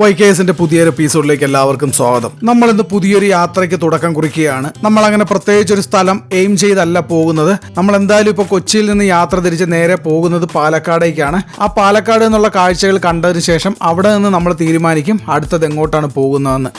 YKSന്റെ പുതിയൊരു എപ്പിസോഡിലേക്ക് എല്ലാവർക്കും സ്വാഗതം. നമ്മൾ ഇന്ന് പുതിയൊരു യാത്രയ്ക്ക് തുടക്കം കുറിക്കുകയാണ്. നമ്മൾ അങ്ങനെ പ്രത്യേകിച്ച് ഒരു സ്ഥലം എയിം ചെയ്തല്ല പോകുന്നത്. നമ്മൾ എന്തായാലും ഇപ്പോൾ കൊച്ചിയിൽ നിന്ന് യാത്ര തിരിച്ച് നേരെ പോകുന്നത് പാലക്കാടേക്കാണ്. ആ പാലക്കാട് എന്നുള്ള കാഴ്ചകൾ കണ്ടതിന് ശേഷം അവിടെ നിന്ന് നമ്മൾ തീരുമാനിക്കും അടുത്തത് എങ്ങോട്ടാണ് പോകുന്നതെന്ന്.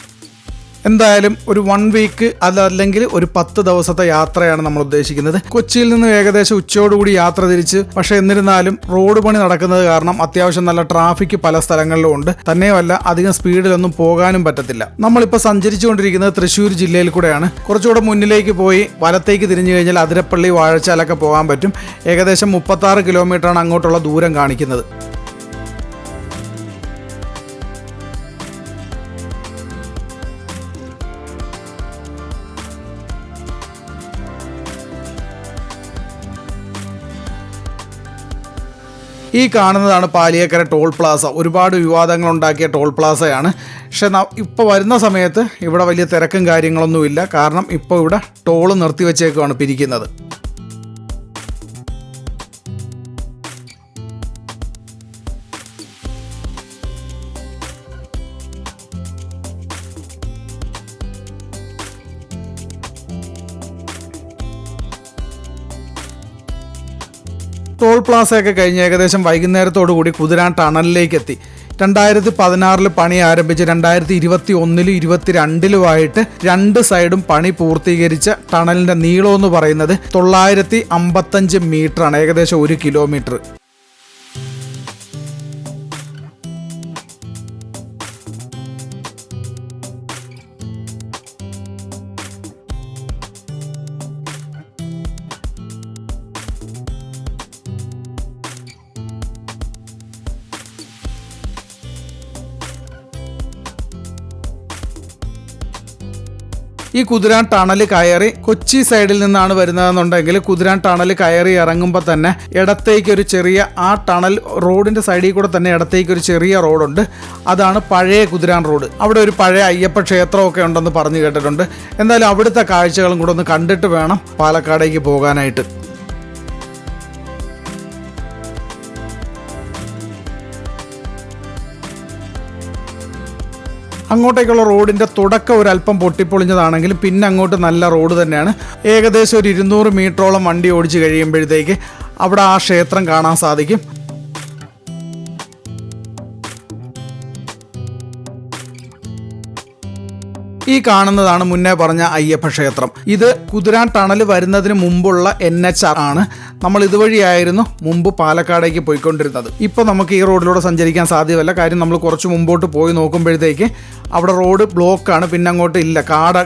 എന്തായാലും ഒരു 1 വീക്ക് അതല്ലെങ്കിൽ ഒരു 10 ദിവസത്തെ യാത്രയാണ് നമ്മൾ ഉദ്ദേശിക്കുന്നത്. കൊച്ചിയിൽ നിന്ന് ഏകദേശം ഉച്ചയോടുകൂടി യാത്ര തിരിച്ച്, പക്ഷേ എന്നിരുന്നാലും റോഡ് പണി നടക്കുന്നത് കാരണം അത്യാവശ്യം നല്ല ട്രാഫിക് പല സ്ഥലങ്ങളിലും ഉണ്ട്. തന്നെയുമല്ല അധികം സ്പീഡിലൊന്നും പോകാനും പറ്റത്തില്ല. നമ്മളിപ്പോൾ സഞ്ചരിച്ചുകൊണ്ടിരിക്കുന്നത് തൃശ്ശൂർ ജില്ലയിൽ കൂടെയാണ്. കുറച്ചുകൂടെ മുന്നിലേക്ക് പോയി വലത്തേക്ക് തിരിഞ്ഞു കഴിഞ്ഞാൽ അതിരപ്പള്ളി വാഴച്ചാലൊക്കെ പോകാൻ പറ്റും. ഏകദേശം 36 കിലോമീറ്ററാണ് അങ്ങോട്ടുള്ള ദൂരം കാണിക്കുന്നത്. ഈ കാണുന്നതാണ് പാലിയേക്കര ടോൾ പ്ലാസ. ഒരുപാട് വിവാദങ്ങൾ ഉണ്ടാക്കിയ ടോൾ പ്ലാസയാണ്. പക്ഷെ ഇപ്പോൾ വരുന്ന സമയത്ത് ഇവിടെ വലിയ തിരക്കും കാര്യങ്ങളൊന്നുമില്ല. കാരണം ഇപ്പോൾ ഇവിടെ ടോള് നിർത്തിവെച്ചേക്കുവാണ് പിരിക്കുന്നത്. ടോൾ പ്ലാസയൊക്കെ കഴിഞ്ഞ് ഏകദേശം വൈകുന്നേരത്തോടു കൂടി കുതിരാൻ ടണലിലേക്ക് എത്തി. 2016 പണി ആരംഭിച്ച് 2021 22 2 സൈഡും പണി പൂർത്തീകരിച്ച ടണലിന്റെ നീളം എന്ന് പറയുന്നത് 955 മീറ്ററാണ്, ഏകദേശം 1 കിലോമീറ്റർ. ഈ കുതിരാൻ ടണൽ കയറി കൊച്ചി സൈഡിൽ നിന്നാണ് വരുന്നതെന്നുണ്ടെങ്കിൽ കുതിരാൻ ടണൽ കയറി ഇറങ്ങുമ്പോൾ തന്നെ ഇടത്തേക്ക് ഒരു ചെറിയ, ആ ടണൽ റോഡിന്റെ സൈഡിൽ കൂടെ തന്നെ ഇടത്തേക്ക് ഒരു ചെറിയ റോഡുണ്ട്. അതാണ് പഴയ കുതിരാൻ റോഡ്. അവിടെ ഒരു പഴയ അയ്യപ്പ ക്ഷേത്രമൊക്കെ ഉണ്ടെന്ന് പറഞ്ഞു കേട്ടിട്ടുണ്ട്. എന്തായാലും അവിടുത്തെ കാഴ്ചകളും കൂടെ ഒന്ന് കണ്ടിട്ട് വേണം പാലക്കാടേക്ക് പോകാനായിട്ട്. അങ്ങോട്ടേക്കുള്ള റോഡിൻ്റെ തുടക്കം ഒരല്പം പൊട്ടിപ്പൊളിഞ്ഞതാണെങ്കിലും പിന്നെ അങ്ങോട്ട് നല്ല റോഡ് തന്നെയാണ്. ഏകദേശം ഒരു 200 മീറ്ററോളം വണ്ടി ഓടിച്ച് കഴിയുമ്പോഴത്തേക്ക് അവിടെ ആ ക്ഷേത്രം കാണാൻ സാധിക്കും. ഈ കാണുന്നതാണ് മുന്നേ പറഞ്ഞ അയ്യപ്പ ക്ഷേത്രം. ഇത് കുതിരാൻ ടണൽ വരുന്നതിന് മുമ്പുള്ള NH ആണ്. നമ്മൾ ഇതുവഴിയായിരുന്നു മുമ്പ് പാലക്കാടേക്ക് പോയിക്കൊണ്ടിരുന്നത്. ഇപ്പോൾ നമുക്ക് ഈ റോഡിലൂടെ സഞ്ചരിക്കാൻ സാധ്യമല്ല. കാര്യം നമ്മൾ കുറച്ച് മുമ്പോട്ട് പോയി നോക്കുമ്പോഴത്തേക്ക് അവിടെ റോഡ് ബ്ലോക്കാണ്. പിന്നെ അങ്ങോട്ട് ഇല്ല,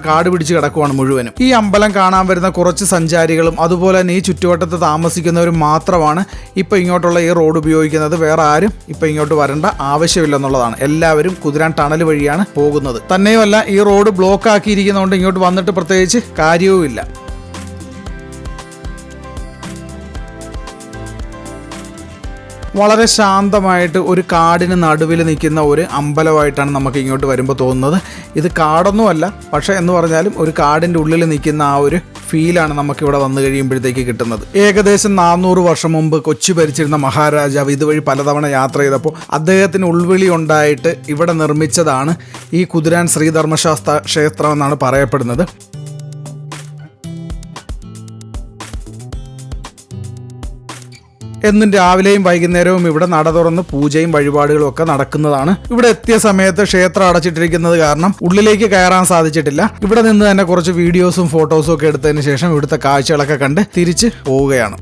കാട് പിടിച്ച് കിടക്കുവാണ് മുഴുവനും. ഈ അമ്പലം കാണാൻ വരുന്ന കുറച്ച് സഞ്ചാരികളും അതുപോലെ തന്നെ ഈ ചുറ്റുവട്ടത്ത് താമസിക്കുന്നവരും മാത്രമാണ് ഇപ്പോൾ ഇങ്ങോട്ടുള്ള ഈ റോഡ് ഉപയോഗിക്കുന്നത്. വേറെ ആരും ഇപ്പോൾ ഇങ്ങോട്ട് വരേണ്ട ആവശ്യമില്ലെന്നുള്ളതാണ്. എല്ലാവരും കുതിരാൻ ടണൽ വഴിയാണ് പോകുന്നത്. തന്നെയുമല്ല ഈ റോഡ് ബ്ലോക്ക് ആക്കിയിരിക്കുന്നതുകൊണ്ട് ഇങ്ങോട്ട് വന്നിട്ട് പ്രത്യേകിച്ച് കാര്യവുമില്ല. വളരെ ശാന്തമായിട്ട് ഒരു കാടിന് നടുവിൽ നിൽക്കുന്ന ഒരു അമ്പലമായിട്ടാണ് നമുക്ക് ഇങ്ങോട്ട് വരുമ്പോൾ തോന്നുന്നത്. ഇത് കാടൊന്നുമല്ല, പക്ഷേ എന്ന് പറഞ്ഞാലും ഒരു കാടിൻ്റെ ഉള്ളിൽ നിൽക്കുന്ന ആ ഒരു ഫീലാണ് നമുക്കിവിടെ വന്നു കഴിയുമ്പോഴത്തേക്ക് കിട്ടുന്നത്. ഏകദേശം 400 വർഷം മുമ്പ് കൊച്ചി ഭരിച്ചിരുന്ന മഹാരാജാവ് ഇതുവഴി പലതവണ യാത്ര ചെയ്തപ്പോൾ അദ്ദേഹത്തിന് ഉൾവിളി ഉണ്ടായിട്ട് ഇവിടെ നിർമ്മിച്ചതാണ് ഈ കുതിരാൻ ശ്രീധർമ്മശാസ്ത്ര ക്ഷേത്രം എന്നാണ് പറയപ്പെടുന്നത്. എന്നും രാവിലെയും വൈകുന്നേരവും ഇവിടെ നട തുറന്ന് പൂജയും വഴിപാടുകളും ഒക്കെ നടക്കുന്നതാണ്. ഇവിടെ എത്തിയ സമയത്ത് ക്ഷേത്രം അടച്ചിട്ടിരിക്കുന്നത് കാരണം ഉള്ളിലേക്ക് കയറാൻ സാധിച്ചിട്ടില്ല. ഇവിടെ നിന്ന് തന്നെ കുറച്ച് വീഡിയോസും ഫോട്ടോസും ഒക്കെ എടുത്തതിന് ശേഷം ഇവിടുത്തെ കാഴ്ചകളൊക്കെ കണ്ട് തിരിച്ച് പോവുകയാണ്.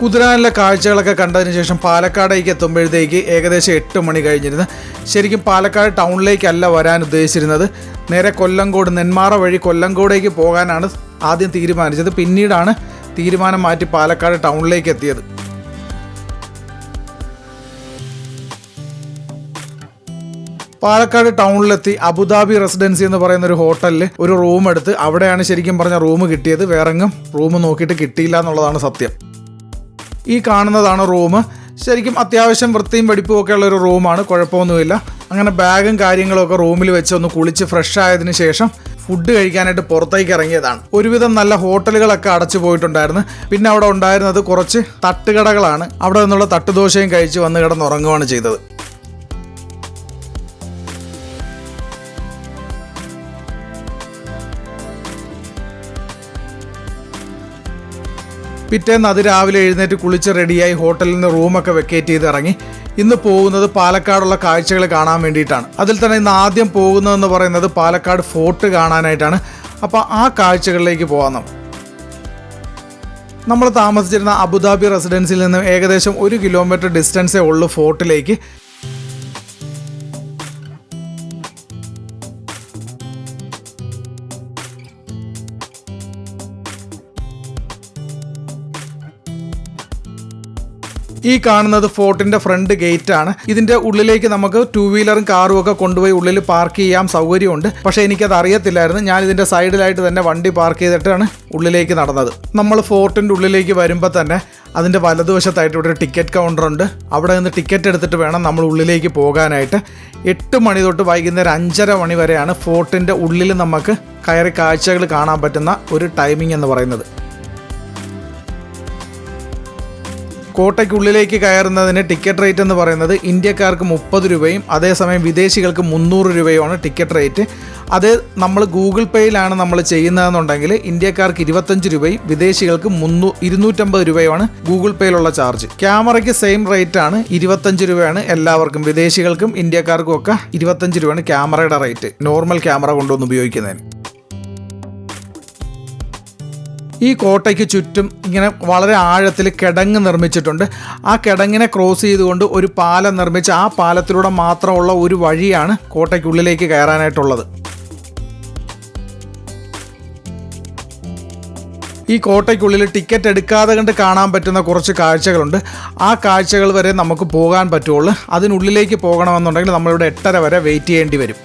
കുതിരാനിലെ കാഴ്ചകളൊക്കെ കണ്ടതിന് ശേഷം പാലക്കാടേക്ക് എത്തുമ്പോഴത്തേക്ക് ഏകദേശം 8 മണി കഴിഞ്ഞിരുന്നു. ശരിക്കും പാലക്കാട് ടൗണിലേക്കല്ല വരാൻ ഉദ്ദേശിച്ചിരുന്നത്. നേരെ കൊല്ലങ്കോട്, നെന്മാറ വഴി കൊല്ലങ്കോടേക്ക് പോകാനാണ് ആദ്യം തീരുമാനിച്ചത്. പിന്നീടാണ് തീരുമാനം മാറ്റി പാലക്കാട് ടൗണിലേക്ക് എത്തിയത്. പാലക്കാട് ടൗണിലെത്തി അബുദാബി റെസിഡൻസി എന്ന് പറയുന്ന ഒരു ഹോട്ടലിൽ ഒരു റൂം എടുത്ത് അവിടെയാണ് ശരിക്കും പറഞ്ഞ റൂം കിട്ടിയത്. വേറെങ്ങും റൂം നോക്കിയിട്ട് കിട്ടിയില്ല എന്നുള്ളതാണ് സത്യം. ഈ കാണുന്നതാണ് റൂം. ശരിക്കും അത്യാവശ്യം വൃത്തിയും വെടിപ്പും ഒക്കെ ഉള്ള ഒരു റൂമാണ്, കുഴപ്പമൊന്നുമില്ല. അങ്ങനെ ബാഗും കാര്യങ്ങളൊക്കെ റൂമിൽ വെച്ച് ഒന്ന് കുളിച്ച് ഫ്രഷ് ആയതിനു ശേഷം ഫുഡ് കഴിക്കാനായിട്ട് പുറത്തേക്ക് ഇറങ്ങിയതാണ്. ഒരുവിധം നല്ല ഹോട്ടലുകളൊക്കെ അടച്ചു പോയിട്ടുണ്ടായിരുന്നു. പിന്നെ അവിടെ ഉണ്ടായിരുന്നത് കുറച്ച് തട്ടുകടകളാണ്. അവിടെ നിന്നുള്ള തട്ടുദോശയും കഴിച്ച് വന്ന് കിടന്നുറങ്ങുകയാണ് ചെയ്തത്. പിറ്റേന്ന് അതിരാവിലെ എഴുന്നേറ്റ് കുളിച്ച് റെഡിയായി ഹോട്ടലിൽ നിന്ന് റൂമൊക്കെ വെക്കേറ്റ് ചെയ്ത് ഇറങ്ങി. ഇന്ന് പോകുന്നത് പാലക്കാടുള്ള കാഴ്ചകൾ കാണാൻ വേണ്ടിയിട്ടാണ്. അതിൽ തന്നെ ഇന്ന് ആദ്യം പോകുന്നതെന്ന് പറയുന്നത് പാലക്കാട് ഫോർട്ട് കാണാനായിട്ടാണ്. അപ്പോൾ ആ കാഴ്ചകളിലേക്ക് പോകാം. നമ്മൾ താമസിച്ചിരുന്ന അബുദാബി റെസിഡൻസിൽ നിന്ന് ഏകദേശം 1 കിലോമീറ്റർ ഡിസ്റ്റൻസേ ഉള്ളൂ ഫോർട്ടിലേക്ക്. ഈ കാണുന്നത് ഫോർട്ടിന്റെ ഫ്രണ്ട് ഗേറ്റ് ആണ്. ഇതിന്റെ ഉള്ളിലേക്ക് നമുക്ക് 2 വീലറും കാറും ഒക്കെ കൊണ്ടുപോയി ഉള്ളിൽ പാർക്ക് ചെയ്യാൻ സൗകര്യമുണ്ട്. പക്ഷേ എനിക്കത് അറിയത്തില്ലായിരുന്നു. ഞാൻ ഇതിന്റെ സൈഡിലായിട്ട് തന്നെ വണ്ടി പാർക്ക് ചെയ്തിട്ടാണ് ഉള്ളിലേക്ക് നടന്നത്. നമ്മൾ ഫോർട്ടിന്റെ ഉള്ളിലേക്ക് വരുമ്പോൾ തന്നെ അതിന്റെ വലതുവശത്തായിട്ട് ഇവിടെ ഒരു ടിക്കറ്റ് കൗണ്ടർ ഉണ്ട്. അവിടെ നിന്ന് ടിക്കറ്റ് എടുത്തിട്ട് വേണം നമ്മൾ ഉള്ളിലേക്ക് പോകാനായിട്ട്. 8 മണി തൊട്ട് വൈകുന്നേരം 5:30 മണി വരെയാണ് ഫോർട്ടിന്റെ ഉള്ളിൽ നമുക്ക് കയറി കാഴ്ചകൾ കാണാൻ പറ്റുന്ന ഒരു ടൈമിംഗ് എന്ന് പറയുന്നത്. കോട്ടയ്ക്കുള്ളിലേക്ക് കയറുന്നതിന് ടിക്കറ്റ് റേറ്റ് എന്ന് പറയുന്നത് ഇന്ത്യക്കാർക്ക് 30 രൂപയും അതേസമയം വിദേശികൾക്ക് 300 രൂപയുമാണ് ടിക്കറ്റ് റേറ്റ്. അത് നമ്മൾ ഗൂഗിൾ പേയിലാണ് നമ്മൾ ചെയ്യുന്നതെന്നുണ്ടെങ്കിൽ ഇന്ത്യക്കാർക്ക് 25 രൂപയും വിദേശികൾക്ക് 250 രൂപയുമാണ് ഗൂഗിൾ പേയിലുള്ള ചാർജ്. ക്യാമറയ്ക്ക് സെയിം റേറ്റ് ആണ്, 25 രൂപയാണ് എല്ലാവർക്കും. വിദേശികൾക്കും ഇന്ത്യക്കാർക്കും ഒക്കെ 25 രൂപയാണ് ക്യാമറയുടെ റേറ്റ്, നോർമൽ ക്യാമറ കൊണ്ടുവന്ന് ഉപയോഗിക്കുന്നതിന്. ഈ കോട്ടയ്ക്ക് ചുറ്റും ഇങ്ങനെ വളരെ ആഴത്തിൽ കിടങ്ങ് നിർമ്മിച്ചിട്ടുണ്ട്. ആ കിടങ്ങിനെ ക്രോസ് ചെയ്തുകൊണ്ട് ഒരു പാലം നിർമ്മിച്ച് ആ പാലത്തിലൂടെ മാത്രമുള്ള ഒരു വഴിയാണ് കോട്ടയ്ക്കുള്ളിലേക്ക് കയറാനായിട്ടുള്ളത്. ഈ കോട്ടയ്ക്കുള്ളിൽ ടിക്കറ്റ് എടുക്കാതെ കണ്ട് കാണാൻ പറ്റുന്ന കുറച്ച് കാഴ്ചകളുണ്ട്. ആ കാഴ്ചകൾ വരെ നമുക്ക് പോകാൻ പറ്റുള്ളൂ. അതിനുള്ളിലേക്ക് പോകണമെന്നുണ്ടെങ്കിൽ നമ്മളിവിടെ 8:30 വരെ വെയിറ്റ് ചെയ്യേണ്ടി വരും.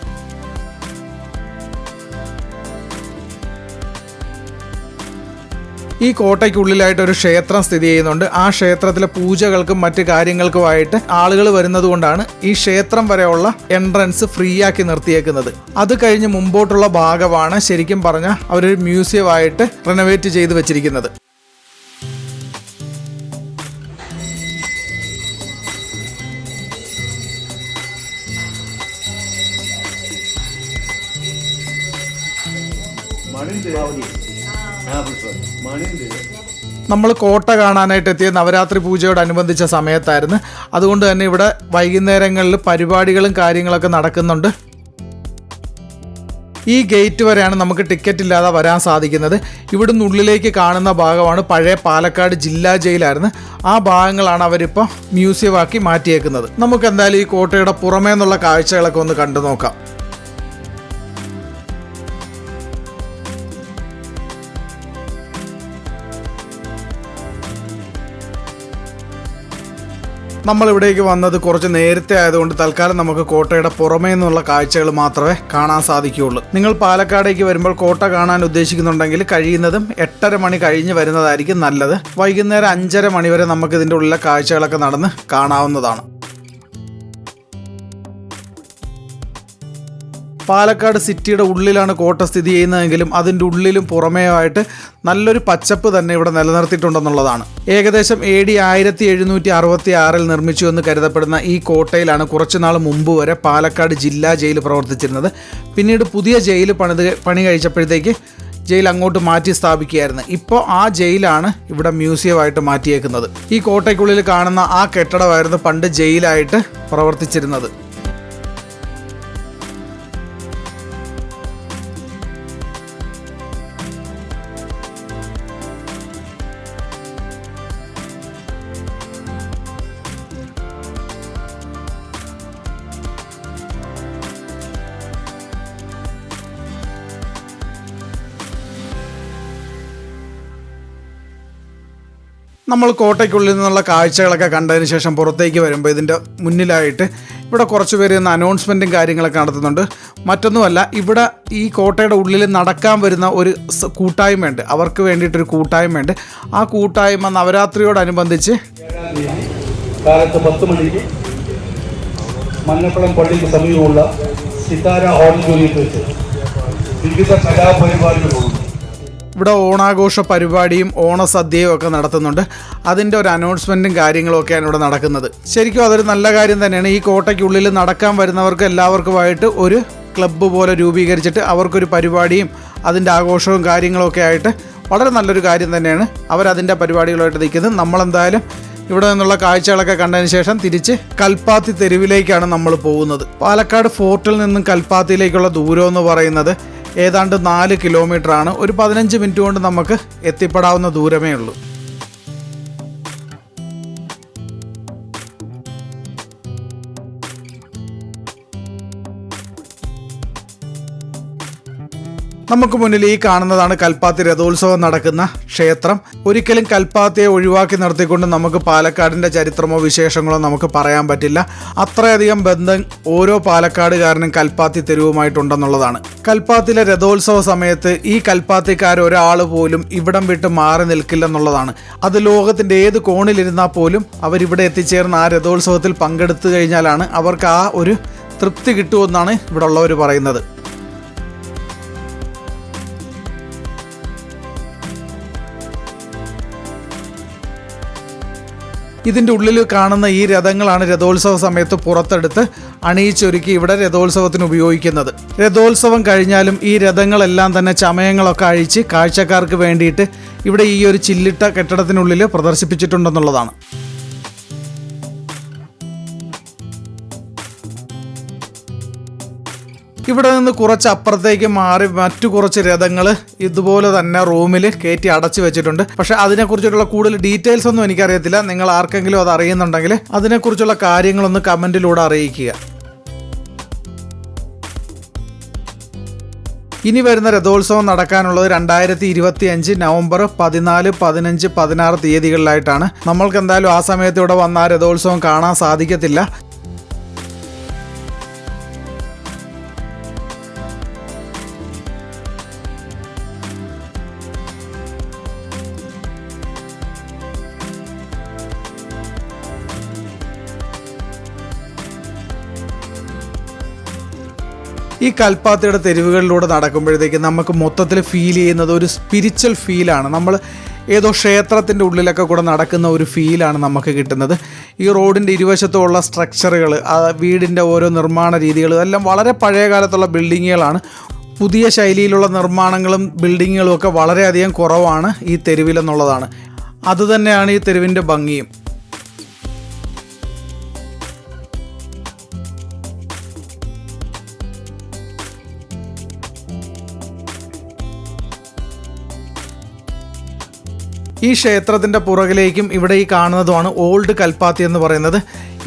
ഈ കോട്ടയ്ക്കുള്ളിലായിട്ട് ഒരു ക്ഷേത്രം സ്ഥിതി ചെയ്യുന്നുണ്ട്. ആ ക്ഷേത്രത്തിലെ പൂജകൾക്കും മറ്റു കാര്യങ്ങൾക്കുമായിട്ട് ആളുകൾ വരുന്നത് കൊണ്ടാണ് ഈ ക്ഷേത്രം വരെയുള്ള എൻട്രൻസ് ഫ്രീ ആക്കി നിർത്തിയേക്കുന്നത്. അത് കഴിഞ്ഞ് മുമ്പോട്ടുള്ള ഭാഗമാണ് ശരിക്കും പറഞ്ഞാൽ അവരൊരു മ്യൂസിയമായിട്ട് റിനോവേറ്റ് ചെയ്ത് വെച്ചിരിക്കുന്നത്. നമ്മൾ കോട്ട കാണാനായിട്ട് എത്തിയ നവരാത്രി പൂജയോടനുബന്ധിച്ച സമയത്തായിരുന്നു. അതുകൊണ്ട് തന്നെ ഇവിടെ വൈകുന്നേരങ്ങളിൽ പരിപാടികളും കാര്യങ്ങളൊക്കെ നടക്കുന്നുണ്ട്. ഈ ഗേറ്റ് വരെയാണ് നമുക്ക് ടിക്കറ്റ് ഇല്ലാതെ വരാൻ സാധിക്കുന്നത്. ഇവിടുന്ന് ഉള്ളിലേക്ക് കാണുന്ന ഭാഗമാണ് പഴയ പാലക്കാട് ജില്ലാ ജയിലായിരുന്നു. ആ ഭാഗങ്ങളാണ് അവരിപ്പോൾ മ്യൂസിയമാക്കി മാറ്റിയേക്കുന്നത്. നമുക്ക് എന്തായാലും ഈ കോട്ടയുടെ പുറമേ നിന്നുള്ള കാഴ്ചകളൊക്കെ ഒന്ന് കണ്ടു നോക്കാം. നമ്മളിവിടേക്ക് വന്നത് കുറച്ച് നേരത്തെ ആയതുകൊണ്ട് തൽക്കാലം നമുക്ക് കോട്ടയുടെ പുറമേ നിന്നുള്ള കാഴ്ചകൾ മാത്രമേ കാണാൻ സാധിക്കുകയുള്ളൂ. നിങ്ങൾ പാലക്കാടേക്ക് വരുമ്പോൾ കോട്ട കാണാൻ ഉദ്ദേശിക്കുന്നുണ്ടെങ്കിൽ കഴിയുന്നതും 8:30 മണി കഴിഞ്ഞ് വരുന്നതായിരിക്കും നല്ലത്. വൈകുന്നേരം 5:30 മണി വരെ നമുക്ക് ഇതിൻ്റെ ഉള്ളിലെ കാഴ്ചകളൊക്കെ നടന്ന് കാണാവുന്നതാണ്. പാലക്കാട് സിറ്റിയുടെ ഉള്ളിലാണ് കോട്ട സ്ഥിതി ചെയ്യുന്നതെങ്കിലും അതിൻ്റെ ഉള്ളിലും പുറമേയായിട്ട് നല്ലൊരു പച്ചപ്പ് തന്നെ ഇവിടെ നിലനിർത്തിയിട്ടുണ്ടെന്നുള്ളതാണ്. ഏകദേശം AD 1766 നിർമ്മിച്ചു എന്ന് കരുതപ്പെടുന്ന ഈ കോട്ടയിലാണ് കുറച്ചുനാൾ മുമ്പ് വരെ പാലക്കാട് ജില്ലാ ജയിൽ പ്രവർത്തിച്ചിരുന്നത്. പിന്നീട് പുതിയ ജയിൽ പണി കഴിച്ചപ്പോഴത്തേക്ക് ജയിൽ അങ്ങോട്ട് മാറ്റി സ്ഥാപിക്കുകയായിരുന്നു. ഇപ്പോൾ ആ ജയിലാണ് ഇവിടെ മ്യൂസിയമായിട്ട് മാറ്റിയേക്കുന്നത്. ഈ കോട്ടയ്ക്കുള്ളിൽ കാണുന്ന ആ കെട്ടിടമായിരുന്നു പണ്ട് ജയിലായിട്ട് പ്രവർത്തിച്ചിരുന്നത്. നമ്മൾ കോട്ടയ്ക്കുള്ളിൽ നിന്നുള്ള കാഴ്ചകളൊക്കെ കണ്ടതിന് ശേഷം പുറത്തേക്ക് വരുമ്പോൾ ഇതിൻ്റെ മുന്നിലായിട്ട് ഇവിടെ കുറച്ച് പേര് ഇന്ന് അനൗൺസ്മെൻറ്റും കാര്യങ്ങളൊക്കെ നടത്തുന്നുണ്ട്. മറ്റൊന്നുമല്ല, ഇവിടെ ഈ കോട്ടയുടെ ഉള്ളിൽ നടക്കാൻ വരുന്ന ഒരു കൂട്ടായ്മയുണ്ട്. അവർക്ക് വേണ്ടിയിട്ടൊരു കൂട്ടായ്മയുണ്ട്. ആ കൂട്ടായ്മ നവരാത്രിയോടനുബന്ധിച്ച് കാലത്ത് 10 മണിക്ക് മഞ്ഞക്കുളം പള്ളിക്ക് സമീപമുള്ള സിതാര ഓഡിറ്റോറിയത്തിൽ വെച്ച് വിവിധ കലാപരിപാടികൾ പോകുന്നു. ഇവിടെ ഓണാഘോഷ പരിപാടിയും ഓണസദ്യയും ഒക്കെ നടത്തുന്നുണ്ട്. അതിൻ്റെ ഒരു അനൗൺസ്മെൻറ്റും കാര്യങ്ങളും ഒക്കെയാണ് ഇവിടെ നടക്കുന്നത്. ശരിക്കും അതൊരു നല്ല കാര്യം തന്നെയാണ്. ഈ കോട്ടയ്ക്കുള്ളിൽ നടക്കാൻ വരുന്നവർക്ക് എല്ലാവർക്കുമായിട്ട് ഒരു ക്ലബ്ബ് പോലെ രൂപീകരിച്ചിട്ട് അവർക്കൊരു പരിപാടിയും അതിൻ്റെ ആഘോഷവും കാര്യങ്ങളൊക്കെ ആയിട്ട് വളരെ നല്ലൊരു കാര്യം തന്നെയാണ്. അവരതിൻ്റെ പരിപാടികളുമായിട്ട് നിൽക്കുന്നത്. നമ്മളെന്തായാലും ഇവിടെ നിന്നുള്ള കാഴ്ചകളൊക്കെ കണ്ടതിന് ശേഷം തിരിച്ച് കൽപ്പാത്തി തെരുവിലേക്കാണ് നമ്മൾ പോകുന്നത്. പാലക്കാട് ഫോർട്ടിൽ നിന്നും കൽപ്പാത്തിയിലേക്കുള്ള ദൂരം എന്ന് പറയുന്നത് ഏതാണ്ട് 4 കിലോമീറ്ററാണ്. ഒരു 15 മിനിറ്റ് കൊണ്ട് നമുക്ക് എത്തിപ്പെടാവുന്ന ദൂരമേ ഉള്ളൂ. നമുക്ക് മുന്നിൽ ഈ കാണുന്നതാണ് കൽപ്പാത്തി രഥോത്സവം നടക്കുന്ന ക്ഷേത്രം. ഒരിക്കലും കൽപ്പാത്തിയെ ഒഴിവാക്കി നിർത്തിക്കൊണ്ട് നമുക്ക് പാലക്കാടിൻ്റെ ചരിത്രമോ വിശേഷങ്ങളോ നമുക്ക് പറയാൻ പറ്റില്ല. അത്രയധികം ബന്ധം ഓരോ പാലക്കാടുകാരനും കൽപ്പാത്തി തെരുവുമായിട്ടുണ്ടെന്നുള്ളതാണ്. കൽപ്പാത്തിയിലെ രഥോത്സവ സമയത്ത് ഈ കൽപ്പാത്തിക്കാർ ഒരാൾ പോലും ഇവിടം വിട്ട് മാറി നിൽക്കില്ലെന്നുള്ളതാണ്. അത് ലോകത്തിൻ്റെ ഏത് കോണിലിരുന്നാൽ പോലും അവരിവിടെ എത്തിച്ചേർന്ന് ആ രഥോത്സവത്തിൽ പങ്കെടുത്തു കഴിഞ്ഞാലാണ് അവർക്ക് ആ ഒരു തൃപ്തി കിട്ടുമെന്നാണ് ഇവിടെ ഉള്ളവർ പറയുന്നത്. ഇതിൻ്റെ ഉള്ളിൽ കാണുന്ന ഈ രഥങ്ങളാണ് രഥോത്സവ സമയത്ത് പുറത്തെടുത്ത് അണിയിച്ചൊരുക്കി ഇവിടെ രഥോത്സവത്തിന് ഉപയോഗിക്കുന്നത്. രഥോത്സവം കഴിഞ്ഞാലും ഈ രഥങ്ങളെല്ലാം തന്നെ ചമയങ്ങളൊക്കെ അഴിച്ച് കാഴ്ചക്കാർക്ക് വേണ്ടിയിട്ട് ഇവിടെ ഈ ഒരു ചില്ലിട്ട കെട്ടിടത്തിനുള്ളിൽ പ്രദർശിപ്പിച്ചിട്ടുണ്ടെന്നുള്ളതാണ്. ഇവിടെ നിന്ന് കുറച്ച് അപ്പുറത്തേക്ക് മാറി മറ്റു കുറച്ച് രഥങ്ങൾ ഇതുപോലെ തന്നെ റൂമിൽ കയറ്റി അടച്ചു വെച്ചിട്ടുണ്ട്. പക്ഷെ അതിനെക്കുറിച്ചുള്ള കൂടുതൽ ഡീറ്റെയിൽസ് ഒന്നും എനിക്കറിയത്തില്ല. നിങ്ങൾ ആർക്കെങ്കിലും അത് അറിയുന്നുണ്ടെങ്കിൽ അതിനെക്കുറിച്ചുള്ള കാര്യങ്ങളൊന്ന് കമൻറ്റിലൂടെ അറിയിക്കുക. ഇനി വരുന്ന രഥോത്സവം നടക്കാനുള്ളത് 2025 നവംബർ 14, 15, 16 തീയതികളിലായിട്ടാണ്. നമ്മൾക്ക് എന്തായാലും ആ സമയത്ത് ഇവിടെ വന്ന ആ രഥോത്സവം കാണാൻ സാധിക്കത്തില്ല. ഈ കൽപ്പാത്തിയുടെ തെരുവുകളിലൂടെ നടക്കുമ്പോഴത്തേക്ക് നമുക്ക് മൊത്തത്തിൽ ഫീൽ ചെയ്യുന്നത് ഒരു സ്പിരിച്വൽ ഫീലാണ്. നമ്മൾ ഏതോ ക്ഷേത്രത്തിൻ്റെ ഉള്ളിലൊക്കെ കൂടെ നടക്കുന്ന ഒരു ഫീലാണ് നമുക്ക് കിട്ടുന്നത്. ഈ റോഡിൻ്റെ ഇരുവശത്തുമുള്ള സ്ട്രക്ചറുകൾ, വീടിൻ്റെ ഓരോ നിർമ്മാണ രീതികൾ എല്ലാം വളരെ പഴയ കാലത്തുള്ള ബിൽഡിങ്ങുകളാണ്. പുതിയ ശൈലിയിലുള്ള നിർമ്മാണങ്ങളും ബിൽഡിങ്ങുകളും ഒക്കെ വളരെയധികം കുറവാണ് ഈ തെരുവിലെന്നുള്ളതാണ്. അതുതന്നെയാണ് ഈ തെരുവിൻ്റെ ഭംഗിയും. ഈ ക്ഷേത്രത്തിൻ്റെ പുറകിലേക്കും ഇവിടെ ഈ കാണുന്നതുമാണ് ഓൾഡ് കൽപ്പാത്തി എന്ന് പറയുന്നത്.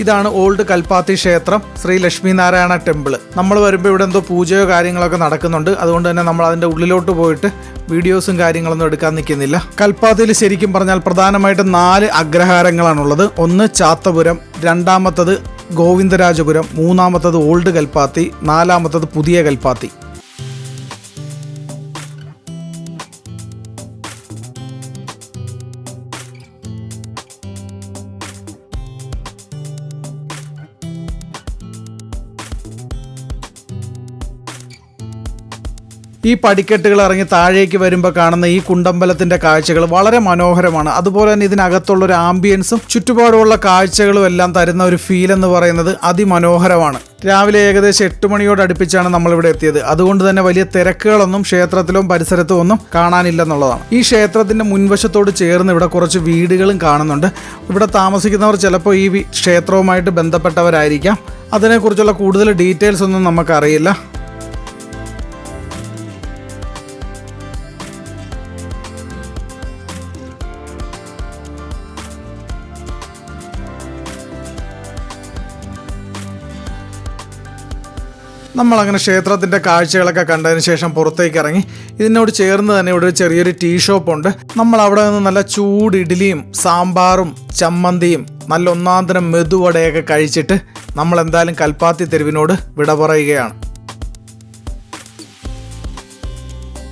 ഇതാണ് ഓൾഡ് കൽപ്പാത്തി ക്ഷേത്രം, ശ്രീ ലക്ഷ്മീനാരായണ ടെമ്പിൾ. നമ്മൾ വരുമ്പോൾ ഇവിടെ എന്തോ പൂജയോ കാര്യങ്ങളൊക്കെ നടക്കുന്നുണ്ട്. അതുകൊണ്ട് തന്നെ നമ്മൾ അതിൻ്റെ ഉള്ളിലോട്ട് പോയിട്ട് വീഡിയോസും കാര്യങ്ങളൊന്നും എടുക്കാൻ നിൽക്കുന്നില്ല. കൽപ്പാത്തിയിൽ ശരിക്കും പറഞ്ഞാൽ പ്രധാനമായിട്ട് 4 അഗ്രഹാരങ്ങളാണുള്ളത്. ഒന്ന് ചാത്തപുരം, രണ്ടാമത്തത് ഗോവിന്ദരാജപുരം, മൂന്നാമത്തത് ഓൾഡ് കൽപ്പാത്തി, നാലാമത്തത് പുതിയ കൽപ്പാത്തി. ഈ പടിക്കെട്ടുകൾ ഇറങ്ങി താഴേക്ക് വരുമ്പോൾ കാണുന്ന ഈ കുണ്ടമ്പലത്തിൻ്റെ കാഴ്ചകൾ വളരെ മനോഹരമാണ്. അതുപോലെ തന്നെ ഇതിനകത്തുള്ളൊരു ആംബിയൻസും ചുറ്റുപാടുമുള്ള കാഴ്ചകളും എല്ലാം തരുന്ന ഒരു ഫീൽ എന്ന് പറയുന്നത് അതിമനോഹരമാണ്. രാവിലെ ഏകദേശം 8 മണിയോട് അടുപ്പിച്ചാണ് നമ്മളിവിടെ എത്തിയത്. അതുകൊണ്ട് തന്നെ വലിയ തിരക്കുകളൊന്നും ക്ഷേത്രത്തിലും പരിസരത്തും ഒന്നും കാണാനില്ലെന്നുള്ളതാണ്. ഈ ക്ഷേത്രത്തിൻ്റെ മുൻവശത്തോട് ചേർന്ന് ഇവിടെ കുറച്ച് വീടുകളും കാണുന്നുണ്ട്. ഇവിടെ താമസിക്കുന്നവർ ചിലപ്പോൾ ഈ ക്ഷേത്രവുമായിട്ട് ബന്ധപ്പെട്ടവരായിരിക്കാം. അതിനെക്കുറിച്ചുള്ള കൂടുതൽ ഡീറ്റെയിൽസ് ഒന്നും നമുക്കറിയില്ല. നമ്മളങ്ങനെ ക്ഷേത്രത്തിൻ്റെ കാഴ്ചകളൊക്കെ കണ്ടതിന് ശേഷം പുറത്തേക്ക് ഇറങ്ങി. ഇതിനോട് ചേർന്ന് തന്നെ ഇവിടെ ഒരു ചെറിയൊരു ടീ ഷോപ്പുണ്ട്. നമ്മൾ അവിടെ നിന്ന് നല്ല ചൂട് ഇഡ്ഡലിയും സാമ്പാറും ചമ്മന്തിയും നല്ല ഒന്നാന്തരം മെതുവടയൊക്കെ കഴിച്ചിട്ട് നമ്മൾ എന്തായാലും കൽപ്പാത്തി തെരുവിനോട് വിട പറയുകയാണ്.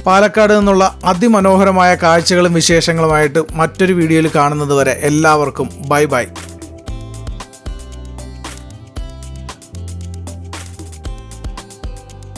പാലക്കാട് നിന്നുള്ള അതിമനോഹരമായ കാഴ്ചകളും വിശേഷങ്ങളുമായിട്ട് മറ്റൊരു വീഡിയോയിൽ കാണുന്നത് വരെ എല്ലാവർക്കും ബൈ ബൈ.